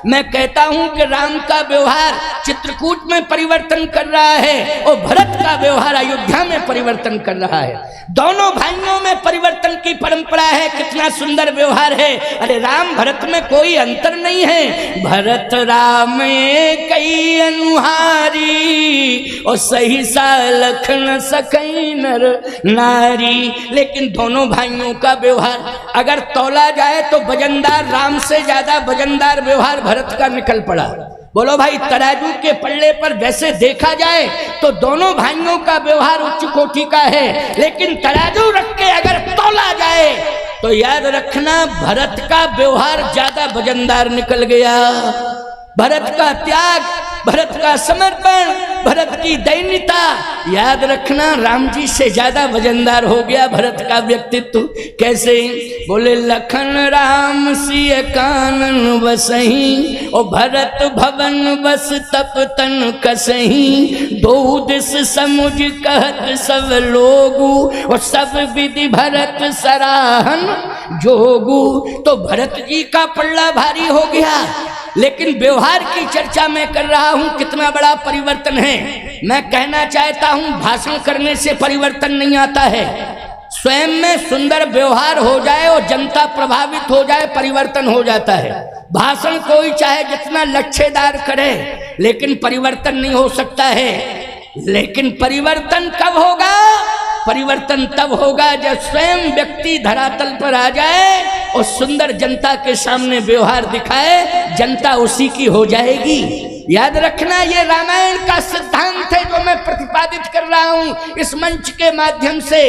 मैं कहता हूं कि राम का व्यवहार चित्रकूट में परिवर्तन कर रहा है और भरत का व्यवहार अयोध्या में परिवर्तन कर रहा है। दोनों भाइयों में परिवर्तन की परंपरा है। कितना सुंदर व्यवहार है। अरे राम भरत में कोई अंतर नहीं है। भरत राम कई अनुहारी और सही सा लखन सकई नर नारी। लेकिन दोनों भाइयों का व्यवहार अगर तौला जाए तो वजनदार राम से ज्यादा वजनदार व्यवहार भरत का निकल पड़ा। बोलो भाई, तराजू के पल्ले पर वैसे देखा जाए तो दोनों भाइयों का व्यवहार उच्च कोटि का है, लेकिन तराजू रख के अगर तौला जाए तो याद रखना भरत का व्यवहार ज्यादा वजनदार निकल गया। भरत का त्याग, भरत का समर्पण, भरत की दैन्यता याद रखना राम जी से ज्यादा वजनदार हो गया भरत का व्यक्तित्व। कैसे? बोले लखन राम सिय कानन बसही और भरत भवन बस तप तन कसही। दो दिस समुझ कहत सब लोगु और सब विधि भरत सराहन जोगु। तो भरत जी का पल्ला भारी हो गया, लेकिन व्यवहार की चर्चा मैं कर रहा हूं। कितना बड़ा परिवर्तन है। मैं कहना चाहता हूं भाषण करने से परिवर्तन नहीं आता है। स्वयं में सुंदर व्यवहार हो जाए और जनता प्रभावित हो जाए, परिवर्तन हो जाता है। भाषण कोई चाहे जितना लच्छेदार करे, लेकिन परिवर्तन नहीं हो सकता है। लेकिन परिवर्तन कब होगा? परिवर्तन तब होगा जब स्वयं व्यक्ति धरातल पर आ जाए और सुंदर जनता के सामने व्यवहार दिखाए, जनता उसी की हो जाएगी। याद रखना, ये रामायण का सिद्धांत है जो मैं प्रतिपादित कर रहा हूं इस मंच के माध्यम से।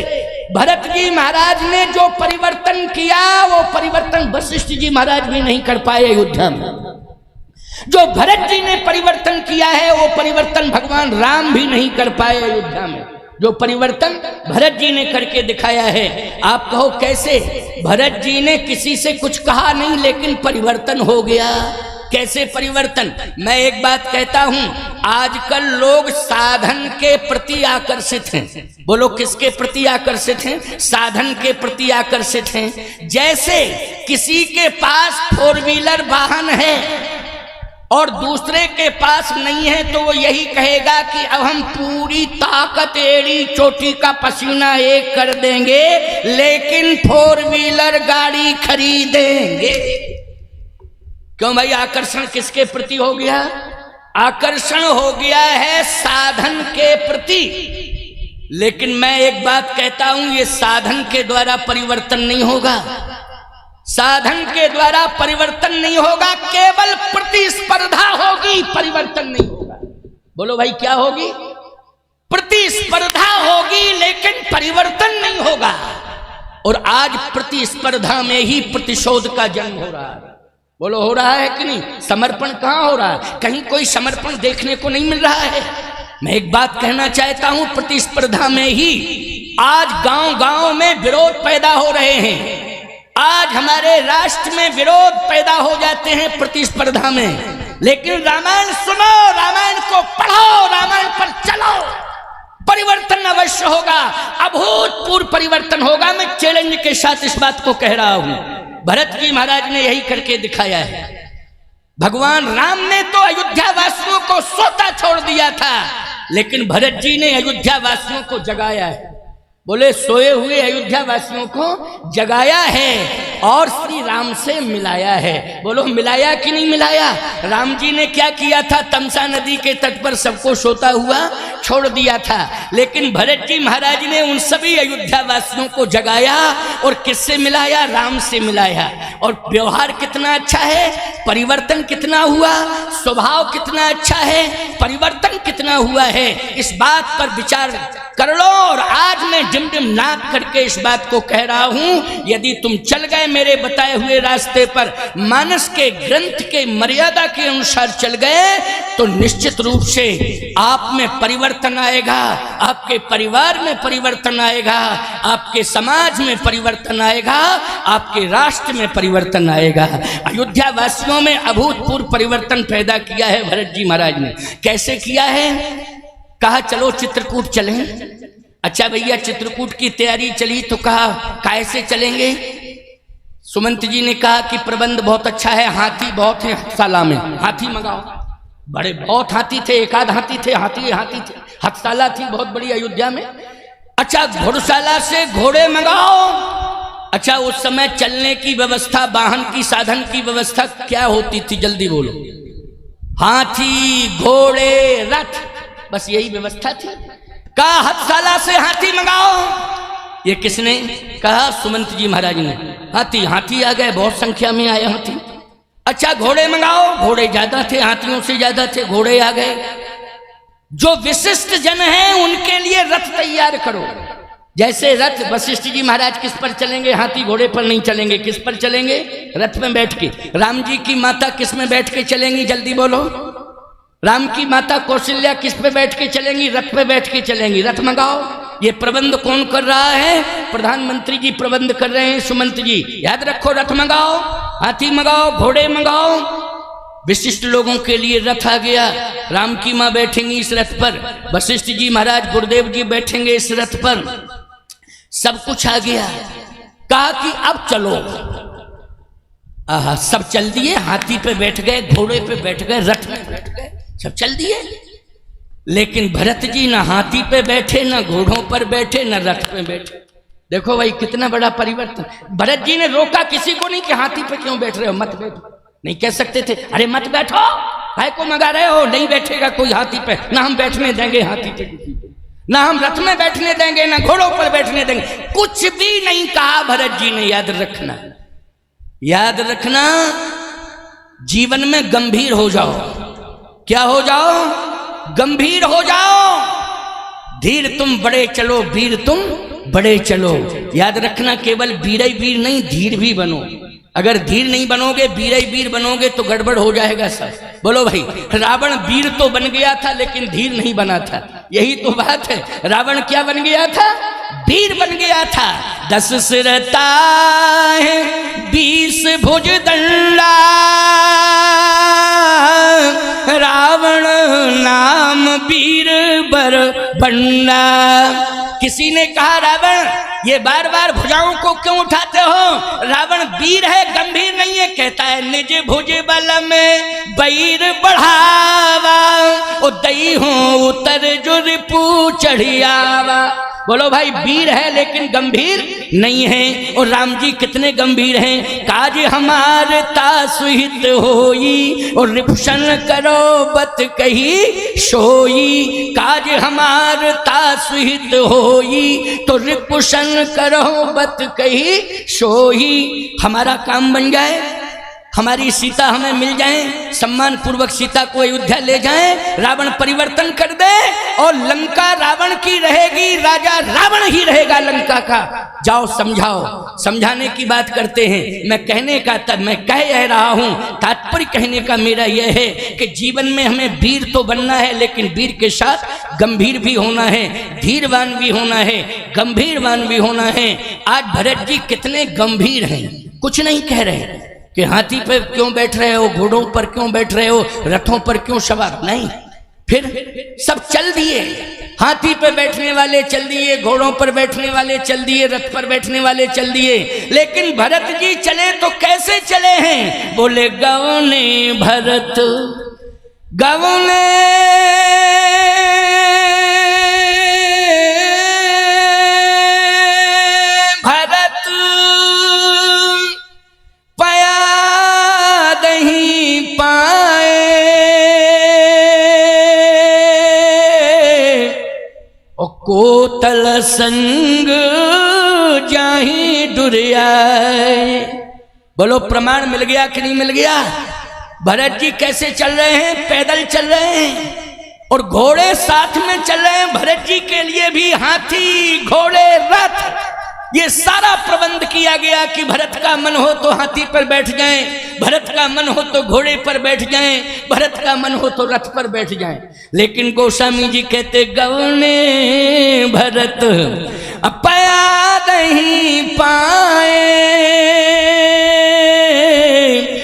भरत जी महाराज ने जो परिवर्तन किया वो परिवर्तन वशिष्ठ जी महाराज भी नहीं कर पाए अयोध्या में। जो भरत जी ने परिवर्तन किया है वो परिवर्तन भगवान राम भी नहीं कर पाए अयोध्या में। जो परिवर्तन भरत जी ने करके दिखाया है। आप कहो कैसे? भरत जी ने किसी से कुछ कहा नहीं, लेकिन परिवर्तन हो गया। कैसे परिवर्तन? मैं एक बात कहता हूं, आजकल लोग साधन के प्रति आकर्षित हैं। बोलो किसके प्रति आकर्षित हैं? साधन के प्रति आकर्षित हैं। जैसे किसी के पास 4 व्हीलर वाहन है और दूसरे के पास नहीं है, तो वो यही कहेगा कि अब हम पूरी ताकत एड़ी चोटी का पसीना एक कर देंगे, लेकिन 4 व्हीलर गाड़ी खरीदेंगे। क्यों भाई? आकर्षण किसके प्रति हो गया? आकर्षण हो गया है साधन के प्रति। लेकिन मैं एक बात कहता हूं, ये साधन के द्वारा परिवर्तन नहीं होगा। साधन के द्वारा परिवर्तन नहीं होगा, केवल प्रतिस्पर्धा होगी, परिवर्तन नहीं होगा। बोलो भाई क्या होगी? प्रतिस्पर्धा होगी, लेकिन परिवर्तन नहीं होगा। और आज प्रतिस्पर्धा में ही प्रतिशोध का जन्म हो रहा है। बोलो हो रहा है कि नहीं? समर्पण कहां हो रहा है? कहीं कोई समर्पण देखने को नहीं मिल रहा है। मैं एक बात कहना चाहता हूं, प्रतिस्पर्धा में ही आज गांव गांव में विरोध पैदा हो रहे हैं। आज हमारे राष्ट्र में विरोध पैदा हो जाते हैं प्रतिस्पर्धा में। लेकिन रामायण सुनो, रामायण को पढ़ो, रामायण पर चलो, परिवर्तन अवश्य होगा, अभूतपूर्व परिवर्तन होगा। मैं चैलेंज के साथ इस बात को कह रहा हूं। भरत जी महाराज ने यही करके दिखाया है। भगवान राम ने तो अयोध्या वासियों को सोता छोड़ दिया था, लेकिन भरत जी ने अयोध्या वासियों को जगाया है। बोले सोए हुए अयोध्या वासियों को जगाया है और श्री राम से मिलाया है। बोलो मिलाया कि नहीं मिलाया? राम जी ने क्या किया था? तमसा नदी के तट पर सबको सोता हुआ छोड़ दिया था, लेकिन भरत जी महाराज ने उन सभी अयोध्या वासियों को जगाया और किससे मिलाया? राम से मिलाया। और व्यवहार कितना अच्छा है, परिवर्तन कितना हुआ, स्वभाव कितना अच्छा है, परिवर्तन कितना हुआ है, इस बात पर विचार कर लो। और आज मैं डिमडिम नाक करके इस बात को कह रहा हूं, यदि तुम चल गए मेरे बताए हुए रास्ते पर, मानस के ग्रंथ के मर्यादा के अनुसार चल गए, तो निश्चित रूप से आप में परिवर्तन आएगा, आपके परिवार में परिवर्तन आएगा, आपके समाज में परिवर्तन आएगा, आपके राष्ट्र में परिवर्तन आएगा। अयोध्या वासियों में अभूतपूर्व परिवर्तन पैदा किया है भरत जी महाराज ने। कैसे किया है? कहा चलो चित्रकूट चलें। अच्छा भैया चित्रकूट की तैयारी चली तो कहा कैसे चलेंगे? सुमंत जी ने कहा कि प्रबंध बहुत अच्छा है, हाथी बहुत है हथशाला में, हाथी मंगाओ। बड़े बहुत हाथी थे, एक आध हाथी थे, हाथी थे, हथशाला थी बहुत बड़ी अयोध्या में। अच्छा घोड़शाला से घोड़े मंगाओ। अच्छा उस समय चलने की व्यवस्था, वाहन की साधन की व्यवस्था क्या होती थी, जल्दी बोलो। हाथी, घोड़े, रथ, बस यही व्यवस्था थी। कहा हथशाला से हाथी मंगाओ। ये किसने कहा? सुमंत जी महाराज ने। हाथी आ गए, बहुत संख्या में आए हाथी। अच्छा घोड़े मंगाओ, घोड़े ज्यादा थे, हाथियों से ज्यादा थे, घोड़े आ गए। जो विशिष्ट जन हैं उनके लिए रथ तैयार करो। जैसे रथ, वशिष्ठ जी महाराज किस पर चलेंगे? हाथी घोड़े पर नहीं चलेंगे, किस पर चलेंगे? रथ में बैठ के। राम जी की माता किस में बैठ के चलेंगी, जल्दी बोलो। राम की माता कौशल्या किस पे बैठ के चलेंगी? रथ पे बैठ के चलेंगी। रथ मंगाओ। ये प्रबंध कौन कर रहा है? प्रधानमंत्री जी प्रबंध कर रहे हैं, सुमंत जी। याद रखो, रथ मंगाओ, हाथी मंगाओ, घोड़े मंगाओ। विशिष्ट लोगों के लिए रथ आ गया। राम की माँ बैठेंगी इस रथ पर, वशिष्ठ जी महाराज, गुरुदेव जी बैठेंगे इस रथ पर। सब कुछ आ गया। कहा कि अब चलो। सब चल दिए, हाथी पे बैठ गए, घोड़े पे बैठ गए, रथ में बैठ गए, सब चल दिए। लेकिन भरत जी ना हाथी पे बैठे, ना घोड़ों पर बैठे, ना रथ पे बैठे। देखो भाई कितना बड़ा परिवर्तन। भरत जी ने रोका किसी को नहीं कि हाथी पे क्यों बैठ रहे हो, मत बैठो। नहीं कह सकते थे अरे मत बैठो, भाई को मंगा रहे हो, नहीं बैठेगा कोई हाथी पे, ना हम बैठने देंगे हाथी पे किसी को, ना हम रथ में बैठने देंगे, ना घोड़ों पर बैठने देंगे। कुछ भी नहीं कहा भरत जी ने। याद रखना, याद रखना, जीवन में गंभीर हो जाओ। क्या हो जाओ? गंभीर हो जाओ। धीर तुम बड़े चलो, वीर तुम बड़े चलो। याद रखना, केवल वीर ही वीर नहीं, धीर भी बनो। अगर धीर नहीं बनोगे, वीर ही वीर बनोगे तो गड़बड़ हो जाएगा सब। बोलो भाई, रावण वीर तो बन गया था लेकिन धीर नहीं बना था। यही तो बात है। रावण क्या बन गया था? वीर बन गया था। 10 सिरता है 20 भुज दंडा, रावण नाम वीर बर बंडा। किसी ने कहा रावण ये बार बार भुजाओं को क्यों उठाते हो? रावण वीर है, गंभीर नहीं है। कहता है निज भुज बल में बैर बढ़ावा, ओ दई हो उतर जो रिपू चढ़ियावा। बोलो भाई, वीर है लेकिन गंभीर नहीं है। और राम जी कितने गंभीर हैं। काज हमार तासुहित होई, और रिपुशन करो बत कही सोई। काज हमार तासुहित होई, तो रिपुशन करो बत कही सोई। हमारा काम बन जाए, हमारी सीता हमें मिल जाए, सम्मान पूर्वक सीता को अयोध्या ले जाएं, रावण परिवर्तन कर दे और लंका रावण की रहेगी, राजा रावण ही रहेगा लंका का। जाओ समझाओ। समझाने की बात करते हैं। मैं कहने का मैं कह रहा हूं, तात्पर्य कहने का मेरा यह है कि जीवन में हमें वीर तो बनना है, लेकिन वीर के साथ गंभीर भी होना है, धीरवान भी होना है, गंभीरवान भी होना है। आज भरत जी कितने गंभीर हैं, कुछ नहीं कह रहे कि हाथी पर क्यों बैठ रहे हो, घोड़ों पर क्यों बैठ रहे हो, रथों पर क्यों सवार, नहीं। फिर सब चल दिए। हाथी पे बैठने वाले चल दिए, घोड़ों पर बैठने वाले चल दिए, रथ पर बैठने वाले चल दिए। लेकिन भरत जी चले तो कैसे चले हैं? बोले गवने भरत गवने कोतल संग जाही डुरियाए। बोलो प्रमाण मिल गया कि नहीं मिल गया? भरत जी कैसे चल रहे हैं? पैदल चल रहे हैं और घोड़े साथ में चल रहे हैं। भरत जी के लिए भी हाथी, घोड़े, रथ, ये सारा प्रबंध किया गया कि भरत का मन हो तो हाथी पर बैठ जाएं, भरत का मन हो तो घोड़े पर बैठ जाएं, भरत का मन हो तो रथ पर बैठ जाएं। लेकिन गोस्वामी जी कहते गवने भरत अपया नहीं पाए,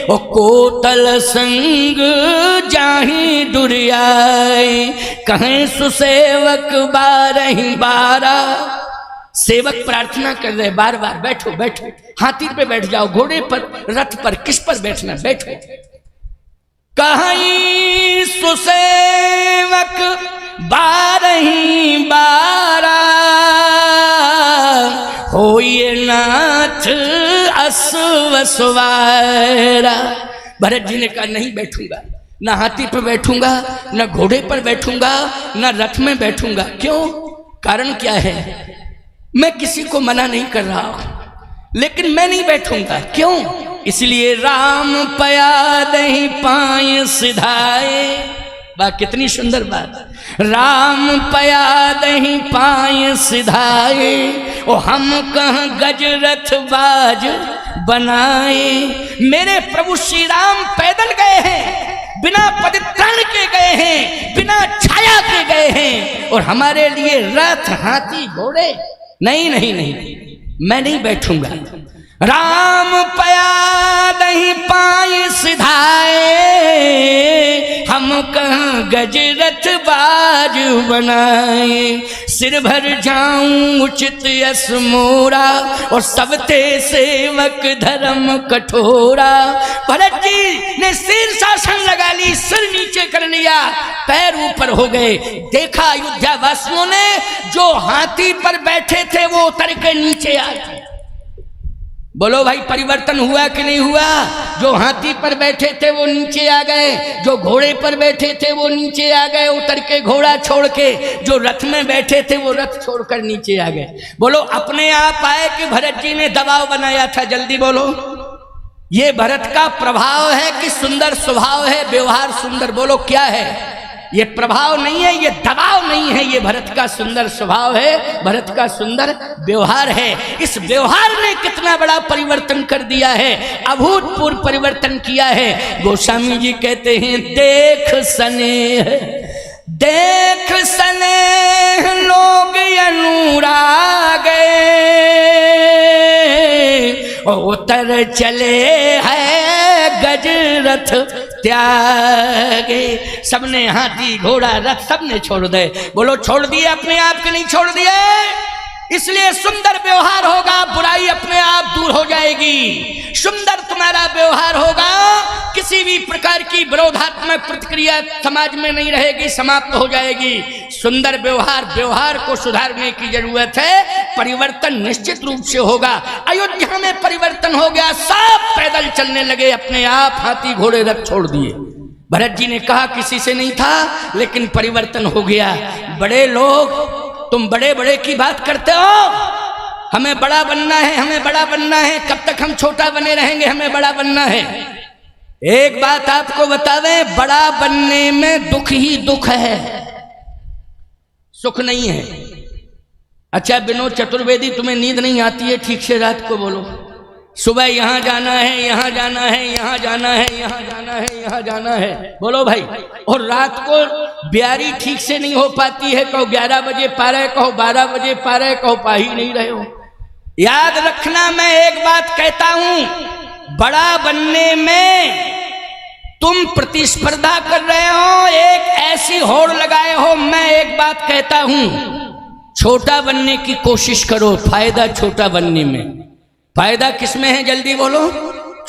ओ कोतल संग जाही डुरियाए। कहें सुसेवक 12 ही 12 सेवक प्रार्थना कर रहे बार बार, बैठो बैठो, हाथी पे बैठ जाओ, घोड़े पर, रथ पर, किस पर बैठना, बैठो। कहीं सुसेवक 12 बारा होइए नाथ असवसवारा। भरत जी ने कहा नहीं बैठूंगा, ना हाथी पर बैठूंगा, ना घोड़े पर बैठूंगा, ना रथ में बैठूंगा। क्यों? कारण क्या है? मैं किसी को मना नहीं कर रहा हूं, लेकिन मैं नहीं बैठूंगा। क्यों? इसलिए राम पया दही पाए सिधाए। वाह कितनी सुंदर बात। राम पया दही पाए सिधाए, ओ हम कहाँ गजरथ बाज बनाए। मेरे प्रभु श्री राम पैदल गए हैं, बिना पदत्राण के गए हैं, बिना छाया के गए हैं, और हमारे लिए रथ, हाथी, घोड़े नहीं नहीं नहीं, मैं नहीं बैठूंगा। राम पया नहीं पाए सिधाए, हम कहाँ गजरथ बाज बनाए। सिर भर जाऊं उचित यस मोरा, और सबते सेवक धर्म कठोरा। भरत जी ने शीर्षासन लगा ली, सिर नीचे कर लिया, पैर ऊपर हो गए। देखा अयोध्या वासियों ने, जो हाथी पर बैठे थे वो उतर के नीचे आ गए। बोलो भाई परिवर्तन हुआ कि नहीं हुआ? जो हाथी पर बैठे थे वो नीचे आ गए, जो घोड़े पर बैठे थे वो नीचे आ गए उतर के, घोड़ा छोड़ के। जो रथ में बैठे थे वो रथ छोड़कर नीचे आ गए। बोलो अपने आप आए कि भरत जी ने दबाव बनाया था? जल्दी बोलो। ये भरत का प्रभाव है कि सुंदर स्वभाव है, व्यवहार सुंदर? बोलो क्या है? ये प्रभाव नहीं है, ये दबाव नहीं है, ये भरत का सुंदर स्वभाव है, भरत का सुंदर व्यवहार है। इस व्यवहार ने कितना बड़ा परिवर्तन कर दिया है, अभूतपूर्व परिवर्तन किया है। गोस्वामी जी कहते हैं, देख स्नेह, देख स्नेह लोग अनुरागे, उतर चले है गजरथ त्यागे। सबने हाथी घोड़ा रथ सबने छोड़ दे। बोलो छोड़ दिए? अपने आप के नहीं छोड़ दिए। इसलिए सुंदर व्यवहार होगा, बुराई अपने आप दूर हो जाएगी। सुंदर तुम्हारा व्यवहार होगा, किसी भी प्रकार की विरोधात्मक प्रतिक्रिया समाज में नहीं रहेगी, समाप्त हो जाएगी। सुंदर व्यवहार, व्यवहार को सुधारने की जरूरत है, परिवर्तन निश्चित रूप से होगा। अयोध्या में परिवर्तन हो गया, सब पैदल चलने लगे, अपने आप हाथी घोड़े रथ छोड़ दिए। भरत जी ने कहा किसी से नहीं था, लेकिन परिवर्तन हो गया। बड़े लोग तुम बड़े बड़े की बात करते हो, हमें बड़ा बनना है, हमें बड़ा बनना है। कब तक हम छोटा बने रहेंगे? हमें बड़ा बनना है। एक बात आपको बता दें, बड़ा बनने में दुख ही दुख है, सुख नहीं है। अच्छा विनोद चतुर्वेदी, तुम्हें नींद नहीं आती है ठीक से रात को? बोलो सुबह यहाँ जाना है, यहाँ जाना है, यहाँ जाना है, यहाँ जाना है, यहाँ जाना है। बोलो भाई। और रात को ब्यारी ठीक से नहीं हो पाती है, कहो 11 बजे पा रहे, कहो 12 बजे पा रहे, कहो पा ही नहीं रहे हो। याद रखना, मैं एक बात कहता हूं, बड़ा बनने में तुम प्रतिस्पर्धा कर रहे हो, एक ऐसी होड़ लगाए हो। मैं एक बात कहता हूं, छोटा बनने की कोशिश करो, फायदा छोटा बनने में। फायदा किसमें है? जल्दी बोलो।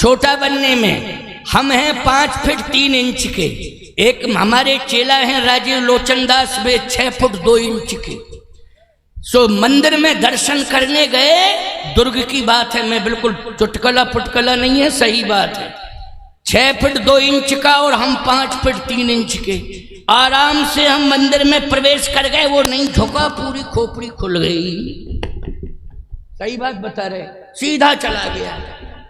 छोटा बनने में। हम हैं 5 फीट 3 इंच के, एक हमारे चेला हैं राजीव लोचन दास, वे 6 फुट 2 इंच के। सो मंदिर में दर्शन करने गए, दुर्ग की बात है, मैं बिल्कुल चुटकला पुटकला नहीं है, सही बात है। 6 फीट 2 इंच का और हम 5 फीट 3 इंच के। आराम से हम मंदिर में प्रवेश कर गए, वो नहीं झुका, पूरी खोपड़ी खुल गई। सही बात बता रहे, सीधा चला गया।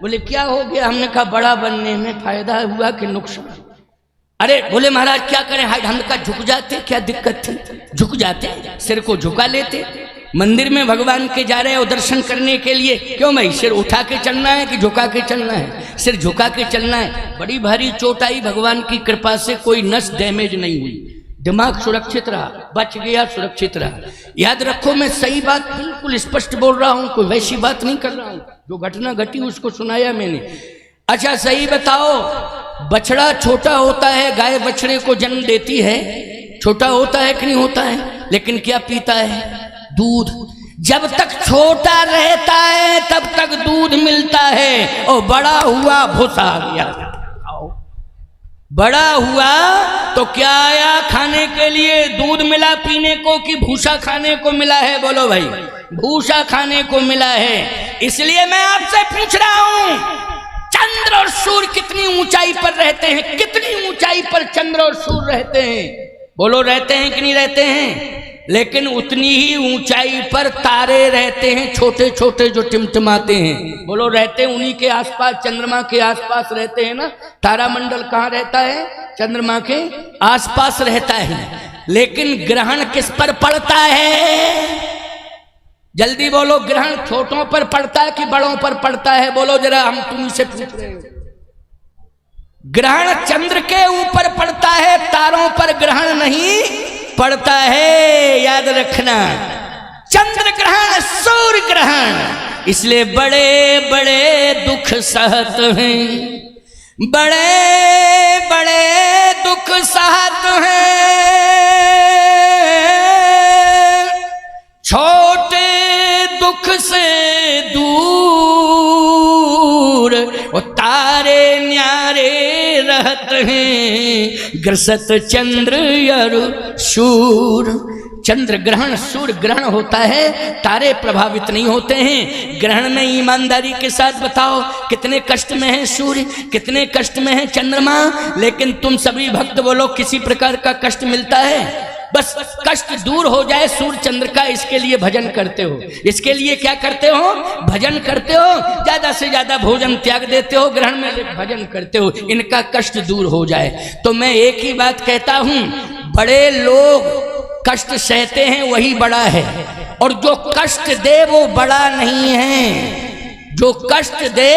बोले क्या हो गया? हमने कहा बड़ा बनने में फायदा हुआ कि नुकसान? अरे बोले महाराज क्या करें? हमने कहा झुक जाते, क्या दिक्कत थी? झुक जाते, सिर को झुका लेते। मंदिर में भगवान के जा रहे हो दर्शन करने के लिए, क्यों भाई सिर उठा के चलना है कि झुका के चलना है? सिर झुका के चलना है। बड़ी भारी चोट आई, भगवान की कृपा से कोई नस डैमेज नहीं हुई, दिमाग सुरक्षित रहा, बच गया, सुरक्षित रहा। याद रखो, मैं सही बात बिल्कुल स्पष्ट बोल रहा हूं, कोई वैसी बात नहीं कर रहा हूं। जो घटना घटी उसको सुनाया मैंने। अच्छा सही बताओ, बछड़ा छोटा होता है, गाय बछड़े को जन्म देती है, छोटा होता है कि नहीं होता है? लेकिन क्या पीता है? दूध। जब तक छोटा रहता है तब तक दूध मिलता है, और बड़ा हुआ भूसा आ गया। बड़ा हुआ तो क्या आया खाने के लिए? दूध मिला पीने को कि भूसा खाने को मिला है? बोलो भाई, भूसा खाने को मिला है। इसलिए मैं आपसे पूछ रहा हूं, चंद्र और सूर्य कितनी ऊंचाई पर रहते हैं? कितनी ऊंचाई पर चंद्र और सूर्य रहते हैं? बोलो, रहते हैं कि नहीं रहते हैं? लेकिन उतनी ही ऊंचाई पर तारे रहते हैं, छोटे छोटे जो टिमटिमाते हैं। बोलो, रहते हैं उन्हीं के आसपास, चंद्रमा के आसपास रहते हैं ना। तारामंडल कहाँ रहता है? चंद्रमा के आसपास रहता है। लेकिन ग्रहण किस पर पड़ता है? जल्दी बोलो, ग्रहण छोटों पर पड़ता है कि बड़ों पर पड़ता है? बोलो जरा, हम तुम से पूछ रहे हैं। ग्रहण चंद्र के ऊपर पड़ता है, तारों पर ग्रहण नहीं पड़ता है, याद रखना। चंद्र ग्रहण, सूर्य ग्रहण, इसलिए बड़े बड़े दुख सहत हैं, बड़े बड़े दुख सहत हैं, छोटे दुख से दूर वो तारे न्यारे रहत हैं, ग्रसत चंद्र और सूर्य। चंद्र ग्रहण, सूर्य ग्रहण होता है, तारे प्रभावित नहीं होते हैं। ग्रहण में ईमानदारी के साथ बताओ कितने कष्ट में है सूर्य, कितने कष्ट में है चंद्रमा। लेकिन तुम सभी भक्त बोलो, किसी प्रकार का कष्ट मिलता है? बस कष्ट दूर हो जाए सूर्य चंद्र का, इसके लिए भजन करते हो। इसके लिए क्या करते हो? भजन करते हो। ज्यादा से ज्यादा भोजन त्याग देते हो, ग्रहण में भजन करते हो, इनका कष्ट दूर हो जाए। तो मैं एक ही बात कहता हूं, बड़े लोग कष्ट सहते हैं वही बड़ा है, और जो कष्ट दे वो बड़ा नहीं है। जो कष्ट दे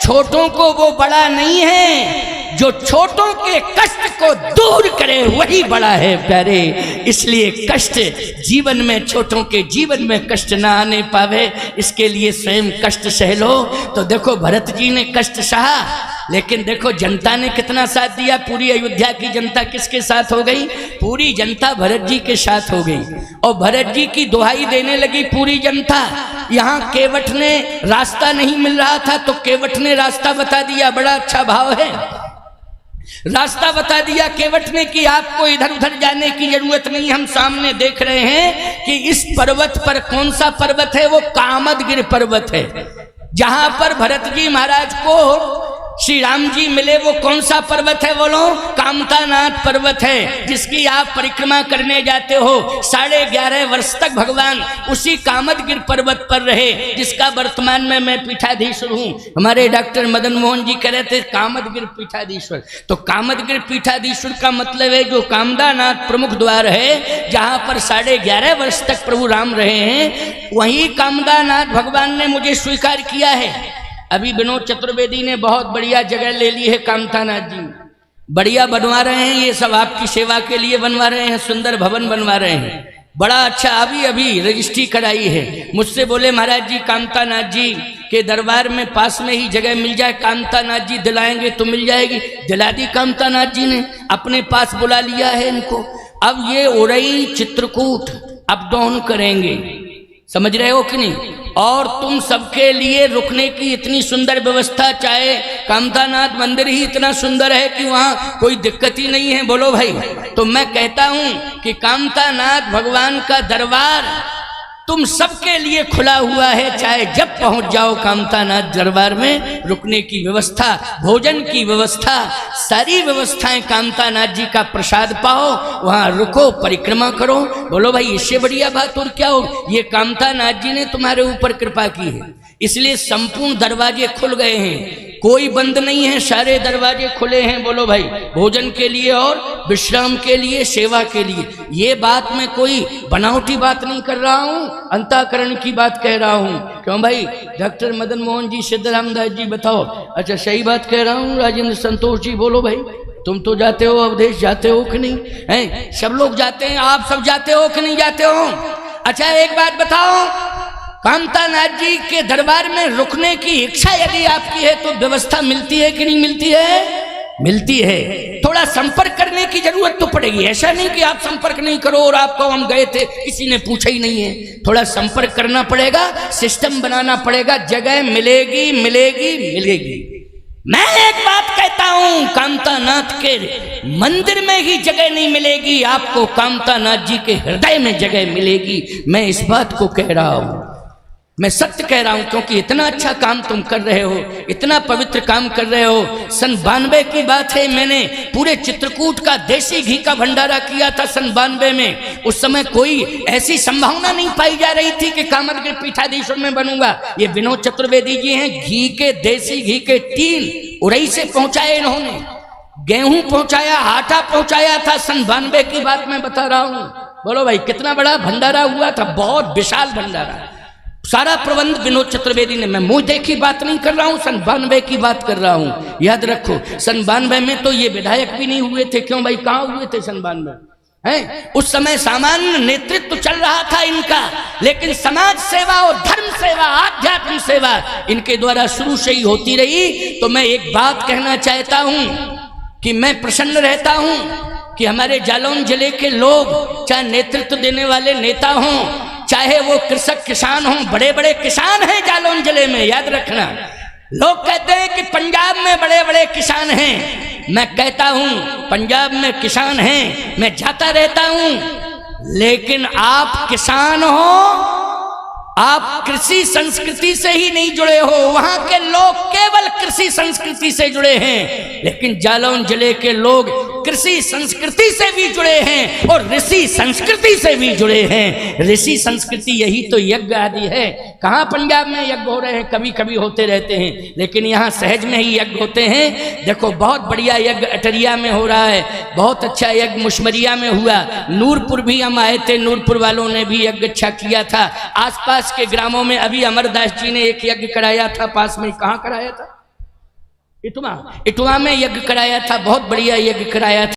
छोटों को वो बड़ा नहीं है, जो छोटों के कष्ट को दूर करे वही बड़ा है प्यारे। इसलिए कष्ट जीवन में, छोटों के जीवन में कष्ट ना आने पावे, इसके लिए स्वयं कष्ट सह लो। तो देखो भरत जी ने कष्ट सहा, लेकिन देखो जनता ने कितना साथ दिया। पूरी अयोध्या की जनता किसके साथ हो गई? पूरी जनता भरत जी के साथ हो गई, और भरत जी की दुहाई देने लगी पूरी जनता। यहाँ केवट ने रास्ता नहीं मिल रहा था तो केवट ने रास्ता बता दिया, बड़ा अच्छा भाव है। रास्ता बता दिया केवट ने कि आपको इधर उधर जाने की जरूरत नहीं, हम सामने देख रहे हैं कि इस पर्वत पर, कौन सा पर्वत है? वो कामदगिरि पर्वत है, जहां पर भरत जी महाराज को श्री राम जी मिले। वो कौन सा पर्वत है? बोलो, कामतानाथ पर्वत है, जिसकी आप परिक्रमा करने जाते हो। 11.5 वर्ष तक भगवान उसी कामदगिरि पर्वत पर रहे, जिसका वर्तमान में मैं पीठाधीश्वर हूँ। हमारे डॉक्टर मदन मोहन जी कह रहे थे कामदगिरि पीठाधीश्वर। तो कामदगिरि पीठाधीश्वर का मतलब है जो कामदानाथ प्रमुख द्वार है, जहाँ पर 11.5 वर्ष तक प्रभु राम रहे हैं, वही कामदानाथ भगवान ने मुझे स्वीकार किया है। अभी विनोद चतुर्वेदी ने बहुत बढ़िया जगह ले ली है कामतानाथ जी, बढ़िया बनवा रहे हैं। ये सब आपकी सेवा के लिए बनवा रहे हैं, सुंदर भवन बनवा रहे हैं, बड़ा अच्छा। अभी रजिस्ट्री कराई है। मुझसे बोले महाराज जी कामतानाथ जी के दरबार में पास में ही जगह मिल जाए, कामतानाथ जी दिलाएंगे तो मिल जाएगी। दिला दी कामतानाथ जी ने, अपने पास बुला लिया है इनको। अब ये उरई चित्रकूट अप डाउन करेंगे, समझ रहे हो कि नहीं? और तुम सबके लिए रुकने की इतनी सुंदर व्यवस्था, चाहे कामतानाथ मंदिर ही इतना सुंदर है कि वहाँ कोई दिक्कत ही नहीं है। बोलो भाई। तो मैं कहता हूँ कि कामतानाथ भगवान का दरबार तुम सबके लिए खुला हुआ है, चाहे जब पहुंच जाओ कामतानाथ दरबार में। रुकने की व्यवस्था, भोजन की व्यवस्था, सारी व्यवस्थाएं, कामतानाथ जी का प्रसाद पाओ, वहां रुको, परिक्रमा करो। बोलो भाई, इससे बढ़िया बात और क्या हो? ये कामतानाथ जी ने तुम्हारे ऊपर कृपा की है, इसलिए संपूर्ण दरवाजे खुल गए हैं, कोई बंद नहीं है, सारे दरवाजे खुले हैं। बोलो भाई, भोजन के लिए और विश्राम के लिए, सेवा के लिए। ये बात मैं कोई बनावटी बात नहीं कर रहा हूँ, अंतःकरण की बात कह रहा हूँ। क्यों भाई? डॉक्टर मदन मोहन जी, सिद्धरामदास जी, बताओ। अच्छा, सही बात कह रहा हूँ। राजेंद्र संतोष जी, बोलो भाई, तुम तो जाते हो, अवधेश जाते हो कि नहीं? हैं, सब लोग जाते हैं, आप सब जाते हो कि नहीं जाते हो? अच्छा, एक बात बताओ, कामतानाथ जी के दरबार में रुकने की इच्छा यदि आपकी है तो व्यवस्था मिलती है कि नहीं मिलती है? मिलती है। थोड़ा संपर्क करने की जरूरत तो पड़ेगी, ऐसा नहीं कि आप संपर्क नहीं करो और आपको हम गए थे किसी ने पूछा ही नहीं है। थोड़ा संपर्क करना पड़ेगा, सिस्टम बनाना पड़ेगा, जगह मिलेगी मिलेगी मिलेगी। मैं एक बात कहता हूं, कामता नाथ के मंदिर में ही जगह नहीं मिलेगी, आपको कामता नाथ जी के हृदय में जगह मिलेगी। मैं इस बात को कह रहा हूं, मैं सत्य कह रहा हूं, क्योंकि इतना अच्छा काम तुम कर रहे हो, इतना पवित्र काम कर रहे हो। सन 92 की बात है, मैंने पूरे चित्रकूट का देसी घी का भंडारा किया था सन 92 में। उस समय कोई ऐसी संभावना नहीं पाई जा रही थी कि कामदगिरि पीठाधीश्वर में बनूंगा। ये विनोद चतुर्वेदी जी हैं, घी के देसी घी के 3 उरई से पहुंचाए इन्होंने, गेहूं पहुंचाया, आटा पहुंचाया था। सन 92 की बात मैं बता रहा हूं। बोलो भाई कितना बड़ा भंडारा हुआ था, बहुत विशाल भंडारा। सारा प्रबंध विनोद चतुर्वेदी ने, मैं मुंह देखी बात नहीं कर रहा हूं, सन 92 की बात कर रहा हूं। याद रखो सन 92 में तो ये विधायक भी नहीं हुए थे। क्यों भाई, कहां हुए थे सन 92 हैं? उस समय सामान्य नेतृत्व चल रहा था इनका, लेकिन समाज सेवा और धर्म सेवा, आध्यात्म सेवा इनके द्वारा शुरू से ही होती रही। तो मैं एक बात कहना चाहता हूं कि मैं प्रसन्न रहता हूं कि हमारे जालौन जिले के लोग, चाहे नेतृत्व देने वाले नेता हों, चाहे वो कृषक किसान हों, बड़े बड़े किसान हैं जालौन जिले में। याद रखना, लोग कहते हैं कि पंजाब में बड़े बड़े किसान हैं। मैं कहता हूं पंजाब में किसान हैं, मैं जाता रहता हूं, लेकिन आप किसान हो, आप कृषि संस्कृति से ही नहीं जुड़े हो। वहां के लोग केवल कृषि संस्कृति से जुड़े हैं, लेकिन जालौन जिले के लोग कृषि संस्कृति से भी जुड़े हैं और ऋषि संस्कृति से भी जुड़े हैं। ऋषि संस्कृति यही तो यज्ञ आदि है। कहाँ पंजाब में यज्ञ हो रहे हैं, कभी कभी होते रहते हैं, लेकिन यहाँ सहज में ही यज्ञ होते हैं। देखो बहुत बढ़िया यज्ञ अटरिया में हो रहा है, बहुत अच्छा यज्ञ मुशमरिया में हुआ। नूरपुर भी हम आए थे, नूरपुर वालों ने भी यज्ञ अच्छा किया था। आसपास के ग्रामों में अभी अमरदास जी ने एक यज्ञ कराया था, पास में, कहाँ कराया था, इटवा में यज्ञ कराया था, बहुत बढ़िया यज्ञ कराया था।